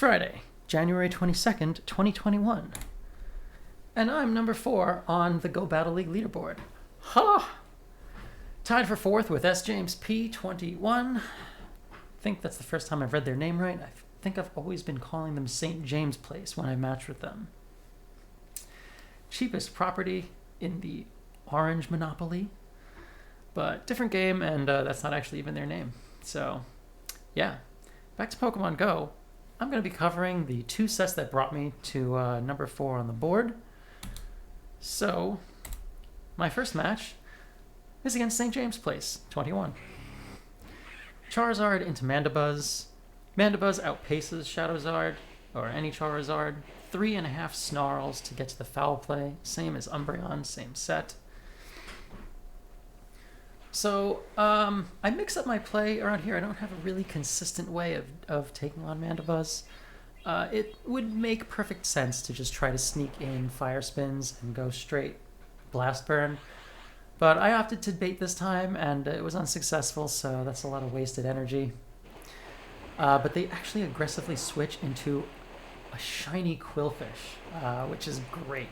Friday, January 22nd, 2021. And I'm number 4 on the Go Battle League leaderboard. Ha! Tied for 4th with S. James P21. I think that's the first time I've read their name right. I think I've always been calling them St. James Place when I matched with them. Cheapest property in the Orange Monopoly. But different game, and that's not actually even their name. So, yeah. Back to Pokemon Go. I'm going to be covering the 2 sets that brought me to number 4 on the board. So, my first match is against St. James Place, 21. Charizard into Mandibuzz. Mandibuzz outpaces Shadowzard, or any Charizard. 3.5 Snarls to get to the foul play. Same as Umbreon, same set. So, I mix up my play around here. I don't have a really consistent way of taking on Mandibuzz. It would make perfect sense to just try to sneak in Fire Spins and go straight Blast Burn. But I opted to bait this time, and it was unsuccessful, so that's a lot of wasted energy. But they actually aggressively switch into a shiny Quillfish, which is great.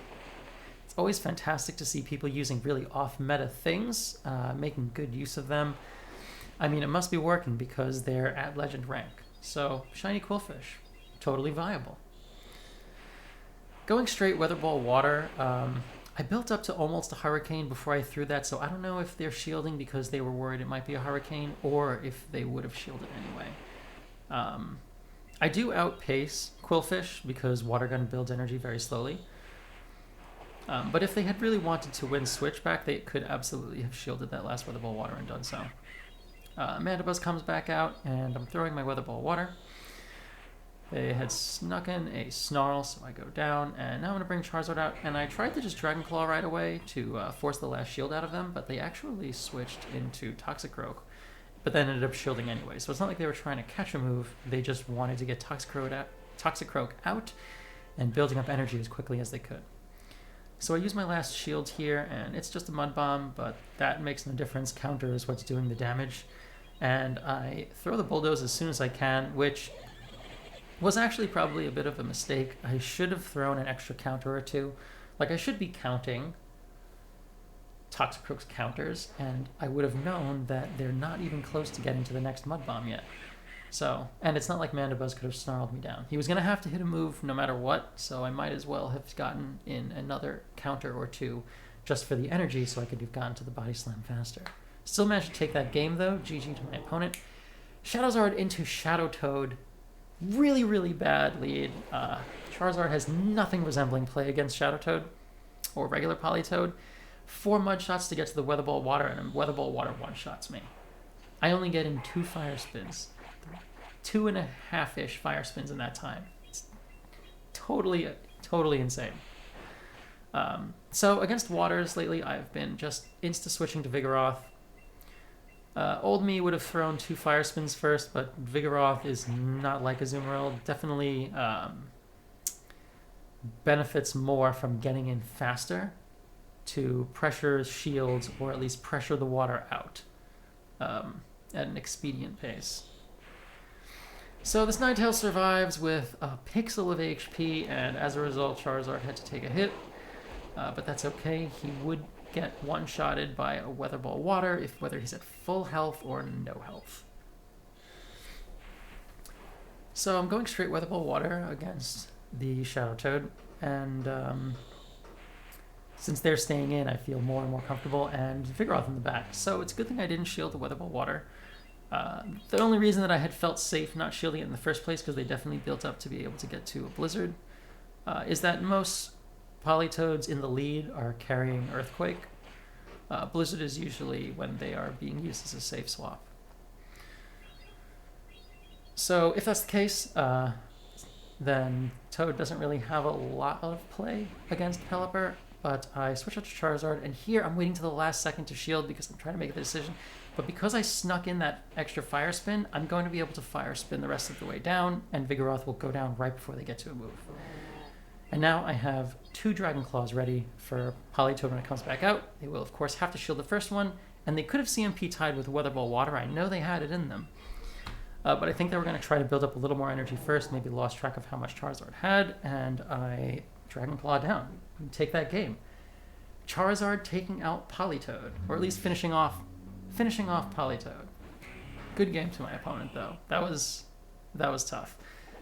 It's always fantastic to see people using really off-meta things, making good use of them. I mean, it must be working because they're at Legend rank. So, shiny Quillfish, totally viable. Going straight Weather Ball Water, I built up to almost a Hurricane before I threw that, so I don't know if they're shielding because they were worried it might be a Hurricane, or if they would have shielded anyway. I do outpace Quillfish because Water Gun builds energy very slowly. But if they had really wanted to win Switchback, they could absolutely have shielded that last Weather Ball Water and done so. Mandibuzz comes back out, and I'm throwing my Weather Ball Water. They had snuck in a Snarl, so I go down, and now I'm going to bring Charizard out. And I tried to just Dragon Claw right away to force the last shield out of them, but they actually switched into Toxicroak, but then ended up shielding anyway. So it's not like they were trying to catch a move, they just wanted to get Toxicroak out and building up energy as quickly as they could. So I use my last shield here, and it's just a Mud Bomb, but that makes no difference. Counter is what's doing the damage. And I throw the Bulldoze as soon as I can, which was actually probably a bit of a mistake. I should have thrown an extra counter or two. Like, I should be counting Toxicroak's counters, and I would have known that they're not even close to getting to the next Mud Bomb yet. So, and it's not like Mandibuzz could have snarled me down. He was going to have to hit a move no matter what, so I might as well have gotten in another counter or two just for the energy so I could have gotten to the Body Slam faster. Still managed to take that game though, GG to my opponent. Shadowzard into Shadowtoad. Really, really bad lead. Charizard has nothing resembling play against Shadowtoad or regular Politoad. 4 Mud Shots to get to the Weather Ball Water, and Weather Ball Water one-shots me. I only get in 2 Fire Spins. 2.5-ish Fire Spins in that time. It's totally insane. So against Waters lately, I've been just insta-switching to Vigoroth. Old me would have thrown 2 Fire Spins first, but Vigoroth is not like Azumarill. Definitely benefits more from getting in faster to pressure shields, or at least pressure the water out at an expedient pace. So this Ninetales survives with a pixel of HP, and as a result, Charizard had to take a hit. But that's okay. He would get one-shotted by a Weather Ball Water whether he's at full health or no health. So I'm going straight Weather Ball Water against the Shadowtoad, and since they're staying in, I feel more and more comfortable, and Vigoroth in the back. So it's a good thing I didn't shield the Weather Ball Water. The only reason that I had felt safe not shielding it in the first place, because they definitely built up to be able to get to a Blizzard, is that most Politoads in the lead are carrying Earthquake. Blizzard is usually when they are being used as a safe swap. So if that's the case, then Toad doesn't really have a lot of play against Pelipper, but I switch out to Charizard, and here I'm waiting to the last second to shield because I'm trying to make the decision. But because I snuck in that extra Fire Spin, I'm going to be able to Fire Spin the rest of the way down, and Vigoroth will go down right before they get to a move. And now I have 2 Dragon Claws ready for Politoad when it comes back out. They will, of course, have to shield the first one, and they could have CMP tied with Weather Ball Water. I know they had it in them. But I think they were going to try to build up a little more energy first, maybe lost track of how much Charizard had, and I Dragon Claw down. Take that game. Charizard taking out Politoed, or at least finishing off Politoed. Good game to my opponent, though. That was tough.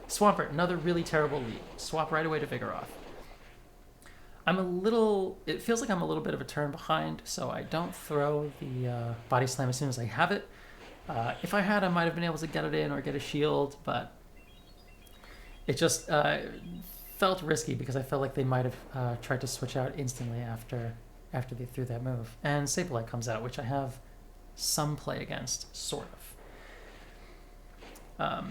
Swampert, another really terrible lead. Swap right away to Vigoroth. It feels like I'm a little bit of a turn behind, so I don't throw the Body Slam as soon as I have it. If I had, I might have been able to get it in or get a shield, but it just felt risky because I felt like they might have tried to switch out instantly after they threw that move. And Sableye comes out, which I have some play against, sort of.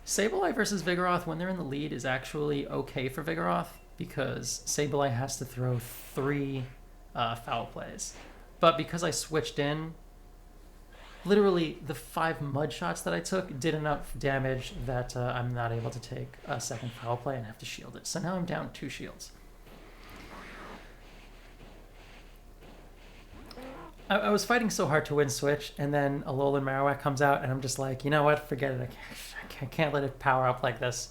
Sableye versus Vigoroth, when they're in the lead, is actually okay for Vigoroth because Sableye has to throw 3 foul plays. But because I switched in, literally the 5 mud shots that I took did enough damage that I'm not able to take a second foul play and have to shield it. So now I'm down 2 shields. I was fighting so hard to win Switch, and then Alolan Marowak comes out, and I'm just like, you know what? Forget it. I can't let it power up like this.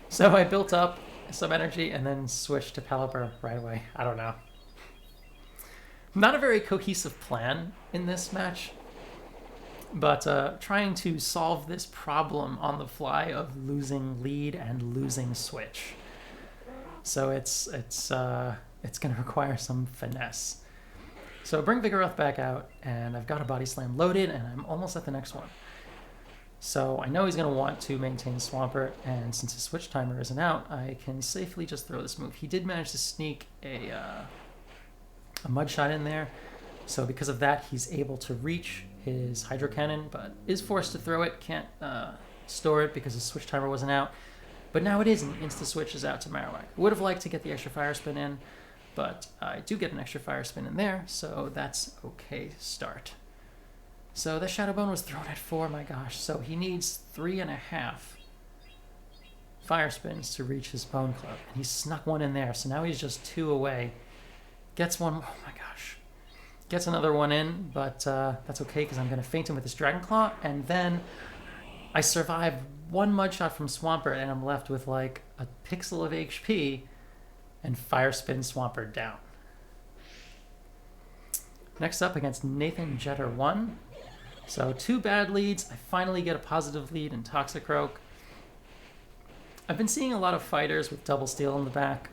So I built up some energy and then switched to Pelipper right away. I don't know. Not a very cohesive plan in this match, but trying to solve this problem on the fly of losing lead and losing Switch. So it's going to require some finesse. So bring Vigoroth back out, and I've got a Body Slam loaded, and I'm almost at the next one. So I know he's going to want to maintain Swampert, and since his switch timer isn't out, I can safely just throw this move. He did manage to sneak a Mud Shot in there, so because of that, he's able to reach his Hydro Cannon, but is forced to throw it, can't store it because his switch timer wasn't out. But now it is, and insta-switch is out to Marowak. Would have liked to get the extra Fire Spin in, but I do get an extra Fire Spin in there, so that's okay start. So the Shadow Bone was thrown at 4, my gosh. So he needs 3.5 Fire Spins to reach his Bone Club. And he snuck one in there, so now he's just 2 away. Gets one, oh my gosh. Gets another one in, but that's okay because I'm going to feint him with this Dragon Claw. And then I survive 1 Mud Shot from Swampert, and I'm left with like a pixel of HP and Fire Spin Swampert down. Next up against Nathan Jeter 1. So 2 bad leads. I finally get a positive lead in Toxicroak. I've been seeing a lot of fighters with double steal in the back.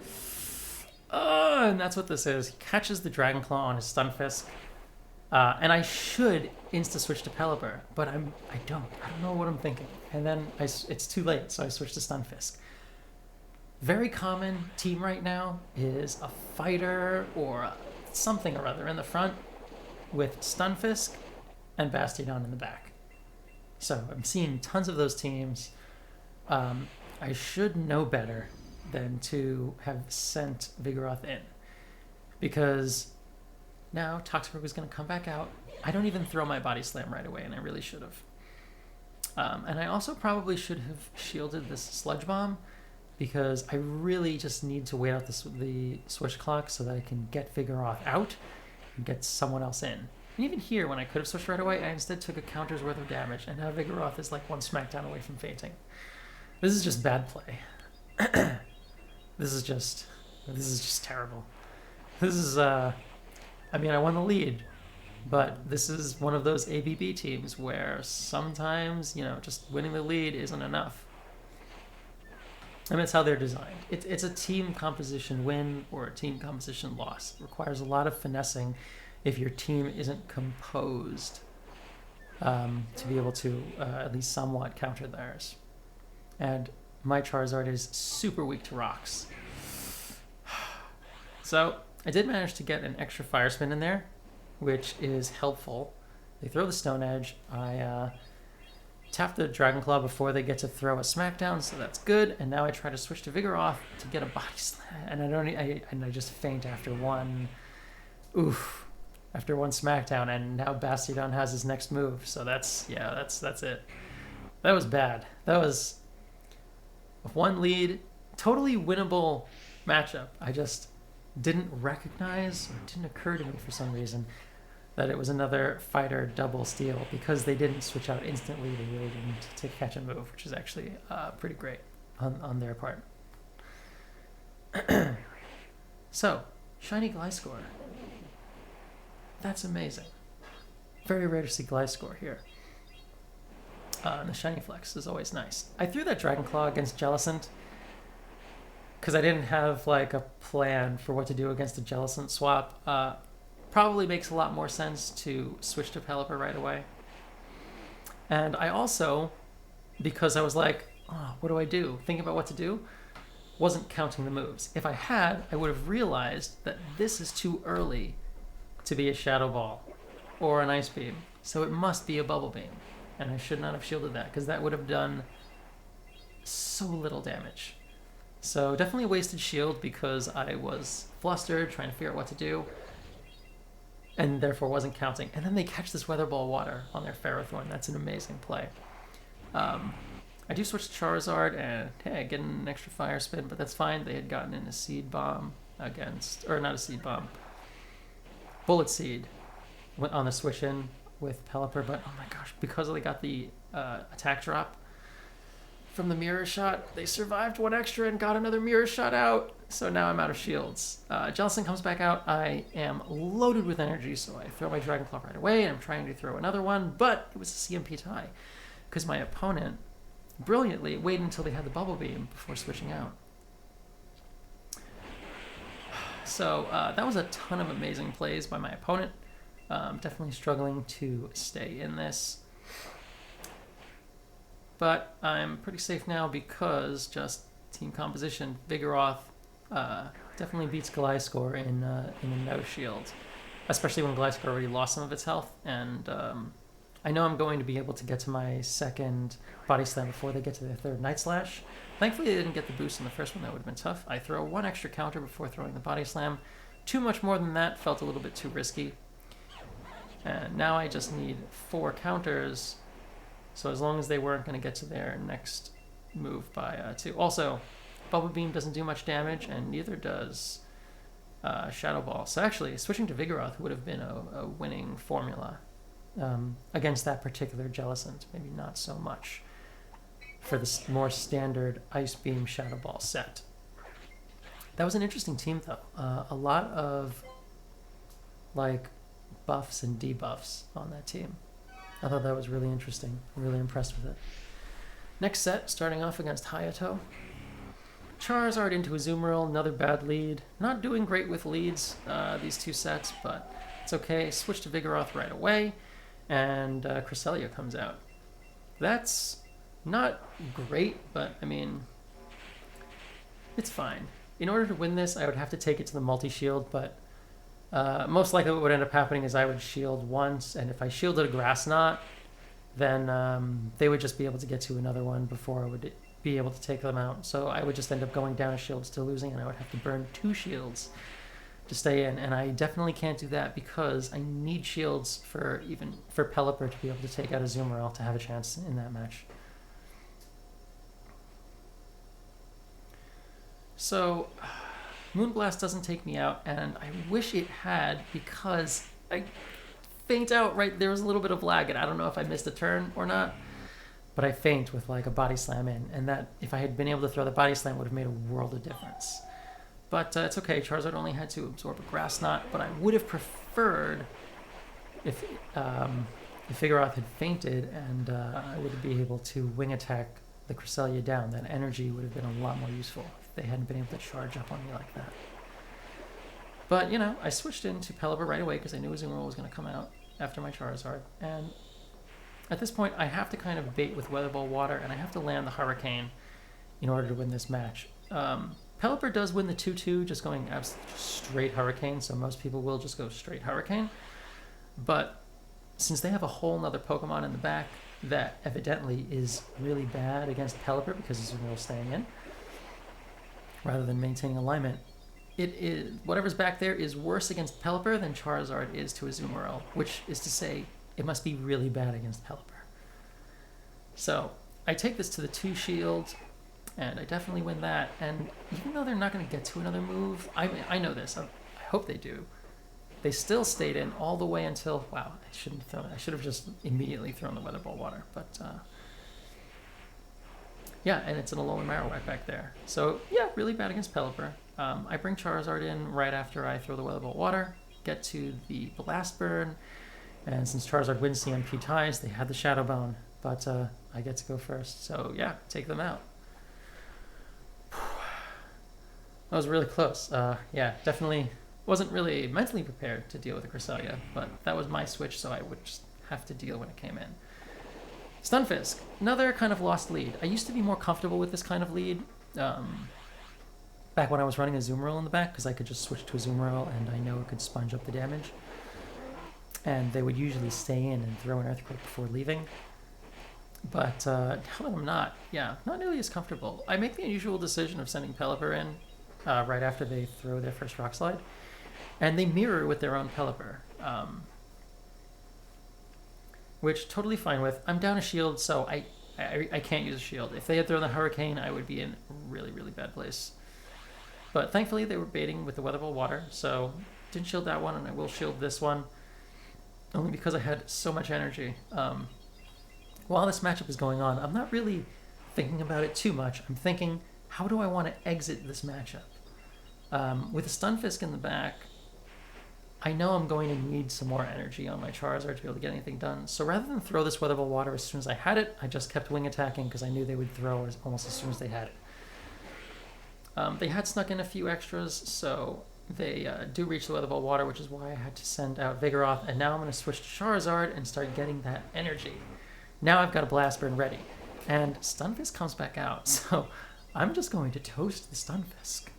And that's what this is. He catches the Dragon Claw on his Stunfisk. And I should insta-switch to Pelipper, but I don't. I don't know what I'm thinking. And then it's too late, so I switch to Stunfisk. Very common team right now is a fighter or something or other in the front with Stunfisk and Bastiodon in the back. So I'm seeing tons of those teams. I should know better than to have sent Vigoroth in, because now Toxicroak is going to come back out. I don't even throw my Body Slam right away, and I really should have. And I also probably should have shielded this Sludge Bomb, because I really just need to wait out the switch clock so that I can get Vigoroth out and get someone else in. And even here, when I could have switched right away, I instead took a counter's worth of damage, and now Vigoroth is like 1 smackdown away from fainting. This is just bad play. This is just terrible. This is, I mean, I won the lead, but this is one of those ABB teams where sometimes, just winning the lead isn't enough. I mean, it's how they're designed. It's a team composition win or a team composition loss. It requires a lot of finessing if your team isn't composed to be able to at least somewhat counter theirs. And my Charizard is super weak to rocks. So I did manage to get an extra Fire Spin in there, which is helpful. They throw the Stone Edge. I tap the Dragon Claw before they get to throw a Smackdown, so that's good. And now I try to switch to Vigoroth to get a Body Slam, and I just faint after one. After one Smackdown, and now Bastiodon has his next move. So that's it. That was bad. That was one lead, totally winnable matchup. I just didn't recognize, or didn't occur to me for some reason, that it was another fighter double steal because they didn't switch out instantly. They really didn't to catch a move, which is actually pretty great on their part. So, shiny Gliscor. That's amazing. Very rare to see Gliscor here. And the shiny flex is always nice. I threw that Dragon Claw against Jellicent because I didn't have like a plan for what to do against a Jellicent swap. Probably makes a lot more sense to switch to Pelipper right away. And I also, because I was like, oh, what do I do? Thinking about what to do, wasn't counting the moves. If I had, I would have realized that this is too early to be a Shadow Ball or an Ice Beam. So it must be a Bubble Beam. And I should not have shielded that because that would have done so little damage. So definitely wasted shield because I was flustered trying to figure out what to do and therefore wasn't counting. And then they catch this Weather Ball Water on their Ferrothorn. That's an amazing play. I do switch to Charizard and hey, get an extra Fire Spin, but that's fine. They had gotten in a Seed Bomb against, or not a Seed Bomb, Bullet Seed went on the switch in with Pelipper, but oh my gosh, because they got the attack drop from the Mirror Shot, they survived one extra and got another Mirror Shot out, so now I'm out of shields. Jellicent comes back out, I am loaded with energy, so I throw my Dragon Claw right away, and I'm trying to throw another one, but it was a CMP tie, because my opponent brilliantly waited until they had the Bubble Beam before switching out. So that was a ton of amazing plays by my opponent. Definitely struggling to stay in this. But I'm pretty safe now because just team composition. Vigoroth definitely beats Gliscor in a no shield, especially when Gliscor already lost some of its health. And I know I'm going to be able to get to my second Body Slam before they get to their third Night Slash. Thankfully, they didn't get the boost in the first one. That would have been tough. I throw one extra counter before throwing the Body Slam. Too much more than that felt a little bit too risky. And now I just need 4 counters. So as long as they weren't going to get to their next move by 2. Also, Bubble Beam doesn't do much damage, and neither does Shadow Ball. So actually, switching to Vigoroth would have been a winning formula against that particular Jellicent. Maybe not so much for the more standard Ice Beam Shadow Ball set. That was an interesting team, though. A lot of like buffs and debuffs on that team. I thought that was really interesting. I'm really impressed with it. Next set, starting off against Hayato. Charizard into Azumarill, another bad lead. Not doing great with leads, these 2 sets, but it's okay. Switch to Vigoroth right away, and Cresselia comes out. That's not great, but I mean, it's fine. In order to win this, I would have to take it to the multi-shield, but most likely what would end up happening is I would shield once, and if I shielded a Grass Knot, then they would just be able to get to another one before I would be able to take them out. So I would just end up going down a shield, still losing, and I would have to burn 2 shields to stay in. And I definitely can't do that because I need shields for Pelipper to be able to take out Azumarill to have a chance in that match. So Moonblast doesn't take me out, and I wish it had because I faint out right there was a little bit of lag, and I don't know if I missed a turn or not, but I faint with like a Body Slam in, and that if I had been able to throw the Body Slam would have made a world of difference. But it's okay. Charizard only had to absorb a Grass Knot, but I would have preferred if Vigoroth had fainted and I would be able to wing attack the Cresselia down. That energy would have been a lot more useful if they hadn't been able to charge up on me like that. But, you know, I switched into Pelipper right away because I knew Azumarill was going to come out after my Charizard. And at this point, I have to kind of bait with Weather Ball Water, and I have to land the Hurricane in order to win this match. Pelipper does win the 2-2, just going straight Hurricane, so most people will just go straight Hurricane. But since they have a whole nother Pokemon in the back that evidently is really bad against Pelipper because Azumarill staying in, rather than maintaining alignment, it is whatever's back there is worse against Pelipper than Charizard is to Azumarill, which is to say it must be really bad against Pelipper. So I take this to the 2 shield, and I definitely win that. And even though they're not going to get to another move, I know this. I hope they do. They still stayed in all the way until, wow, I shouldn't have thrown it. I should have just immediately thrown the Weather Ball water. But yeah, and it's an Alolan Marowak back there. So yeah, really bad against Pelipper. I bring Charizard in right after I throw the Weather Ball water, get to the Blast Burn, and since Charizard wins CMP ties, they had the Shadow Bone, but I get to go first. So yeah, take them out. That was really close. Yeah, definitely wasn't really mentally prepared to deal with the Cresselia, but that was my switch, so I would just have to deal when it came in. Stunfisk, another kind of lost lead. I used to be more comfortable with this kind of lead back when I was running a Azumarill in the back, because I could just switch to a Azumarill and I know it could sponge up the damage. And they would usually stay in and throw an Earthquake before leaving. But now that I'm not nearly as comfortable. I make the unusual decision of sending Pelipper in right after they throw their first Rock Slide. And they mirror with their own Pelipper. Which totally fine with. I'm down a shield, so I can't use a shield. If they had thrown the Hurricane, I would be in a really, really bad place. But thankfully, they were baiting with the Weather Ball water, so didn't shield that one, and I will shield this one, only because I had so much energy. While this matchup is going on, I'm not really thinking about it too much. I'm thinking, how do I want to exit this matchup? With a Stunfisk in the back, I know I'm going to need some more energy on my Charizard to be able to get anything done. So rather than throw this Weather Ball water as soon as I had it, I just kept wing attacking because I knew they would throw almost as soon as they had it. They had snuck in a few extras, so they do reach the Weather Ball water, which is why I had to send out Vigoroth. And now I'm going to switch to Charizard and start getting that energy. Now I've got a Blast Burn ready. And Stunfisk comes back out, so I'm just going to toast the Stunfisk.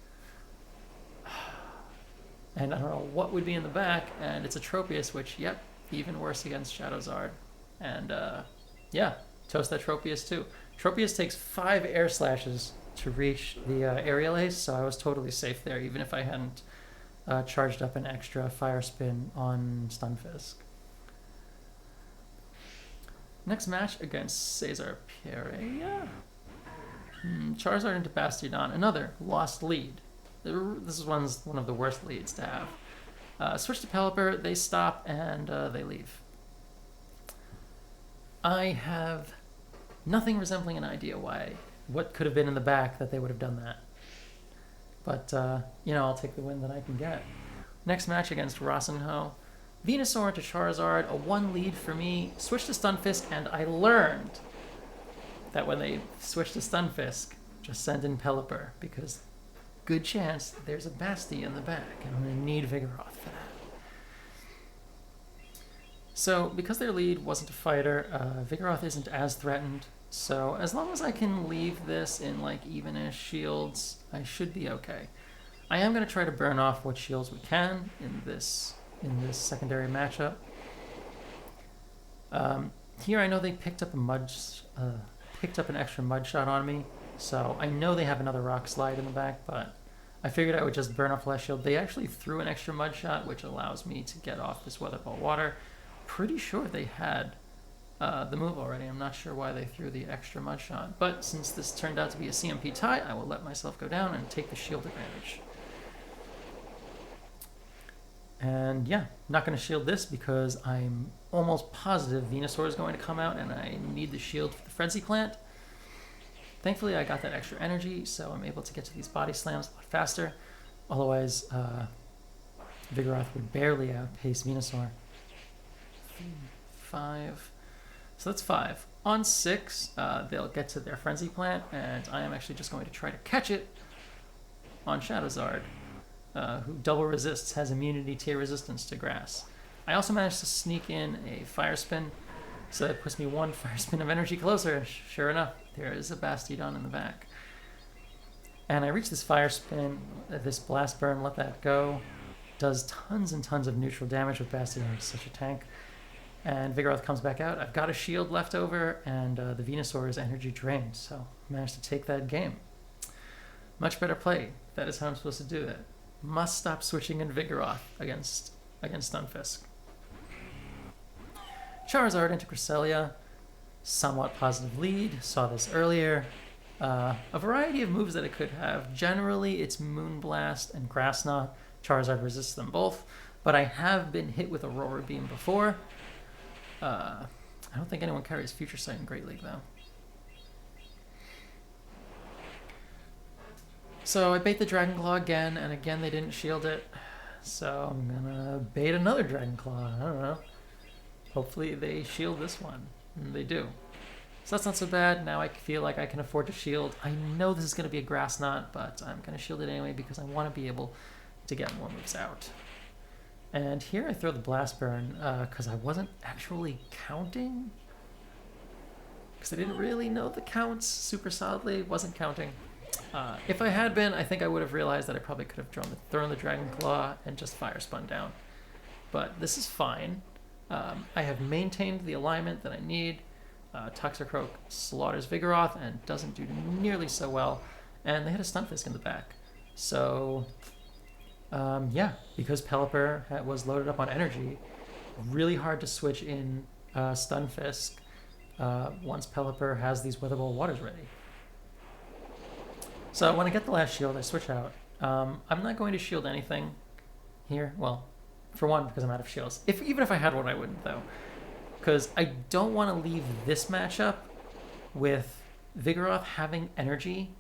And I don't know what would be in the back, and it's a Tropius, which, yep, even worse against Shadowzard. And yeah, toast that Tropius too. Tropius takes 5 air slashes to reach the Aerial Ace, so I was totally safe there, even if I hadn't charged up an extra Fire Spin on Stunfisk. Next match against Cesar Pereira. Charizard into Bastiodon, another lost lead. This is one of the worst leads to have. Switch to Pelipper, they stop, and they leave. I have nothing resembling an idea what could have been in the back that they would have done that. But, I'll take the win that I can get. Next match against Rasenho. Venusaur into Charizard, a 1 lead for me. Switch to Stunfisk, and I learned that when they switch to Stunfisk, just send in Pelipper, because good chance there's a Basti in the back, and I'm going to need Vigoroth for that. So, because their lead wasn't a fighter, Vigoroth isn't as threatened, so as long as I can leave this in like even-ish shields, I should be okay. I am going to try to burn off what shields we can in this secondary matchup. Here I know they picked up an extra mud shot on me, so I know they have another Rock Slide in the back, but I figured I would just burn off less shield. They actually threw an extra mud shot, which allows me to get off this Weather Ball water. Pretty sure they had the move already. I'm not sure why they threw the extra mud shot, but since this turned out to be a CMP tie, I will let myself go down and take the shield advantage. And yeah, not going to shield this because I'm almost positive Venusaur is going to come out and I need the shield for the Frenzy Plant. Thankfully, I got that extra energy, so I'm able to get to these body slams a lot faster. Otherwise, Vigoroth would barely outpace Venusaur. 5. So that's 5. On 6, they'll get to their Frenzy Plant, and I am actually just going to try to catch it on Shadowzard, who double resists, has immunity to resistance to grass. I also managed to sneak in a Fire Spin, so that puts me 1 Fire Spin of energy closer. Sure enough, there is a Bastiodon in the back. And I reach this Fire Spin, this Blast Burn, let that go. Does tons and tons of neutral damage with Bastiodon, it's such a tank. And Vigoroth comes back out. I've got a shield left over, and the Venusaur is energy drained, so I managed to take that game. Much better play. That is how I'm supposed to do that. Must stop switching in Vigoroth against Stunfisk. Charizard into Cresselia. Somewhat positive lead. Saw this earlier. A variety of moves that it could have. Generally, it's Moonblast and Grass Knot. Charizard resists them both. but I have been hit with Aurora Beam before. I don't think anyone carries Future Sight in Great League, though. So I bait the Dragon Claw again, and again they didn't shield it. So I'm gonna bait another Dragon Claw. I don't know. Hopefully they shield this one. And they do. So that's not so bad. Now I feel like I can afford to shield. I know this is going to be a Grass Knot, but I'm going to shield it anyway because I want to be able to get more moves out. And here I throw the Blast Burn because I wasn't actually counting. Because I didn't really know the counts super solidly. Wasn't counting. If I had been, I think I would have realized that I probably could have thrown the Dragon Claw and just Fire Spun down. But this is fine. I have maintained the alignment that I need. Toxicroak slaughters Vigoroth and doesn't do nearly so well. And they hit a Stunfisk in the back. So, yeah, because Pelipper was loaded up on energy, really hard to switch in Stunfisk once Pelipper has these Weatherbolt Waters ready. So when I get the last shield, I switch out. I'm not going to shield anything here. Well, for one, because I'm out of shields. Even if I had one, I wouldn't, though. Because I don't want to leave this matchup with Vigoroth having energy,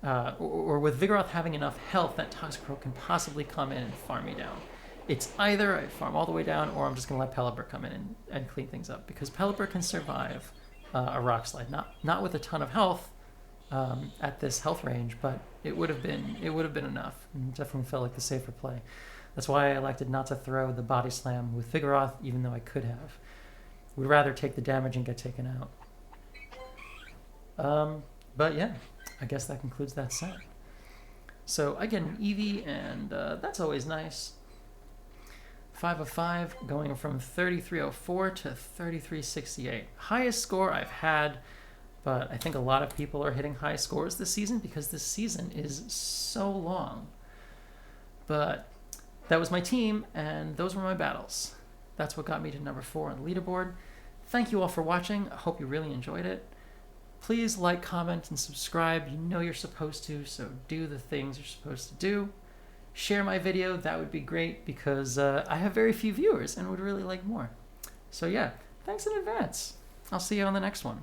or with Vigoroth having enough health that Toxicroak can possibly come in and farm me down. It's either I farm all the way down, or I'm just going to let Pelipper come in and clean things up. Because Pelipper can survive a Rock Slide, not with a ton of health at this health range, but it would have been enough. And definitely felt like the safer play. That's why I elected not to throw the Body Slam with Vigoroth, even though I could have. Would rather take the damage and get taken out. But yeah, I guess that concludes that set. So I get an Eevee, and that's always nice. 5 of 5, going from 3304 to 3368. Highest score I've had, but I think a lot of people are hitting high scores this season because this season is so long. But that was my team, and those were my battles. That's what got me to number 4 on the leaderboard. Thank you all for watching. I hope you really enjoyed it. Please like, comment, and subscribe. You know you're supposed to, so do the things you're supposed to do. Share my video. That would be great because I have very few viewers and would really like more. So yeah, thanks in advance. I'll see you on the next one.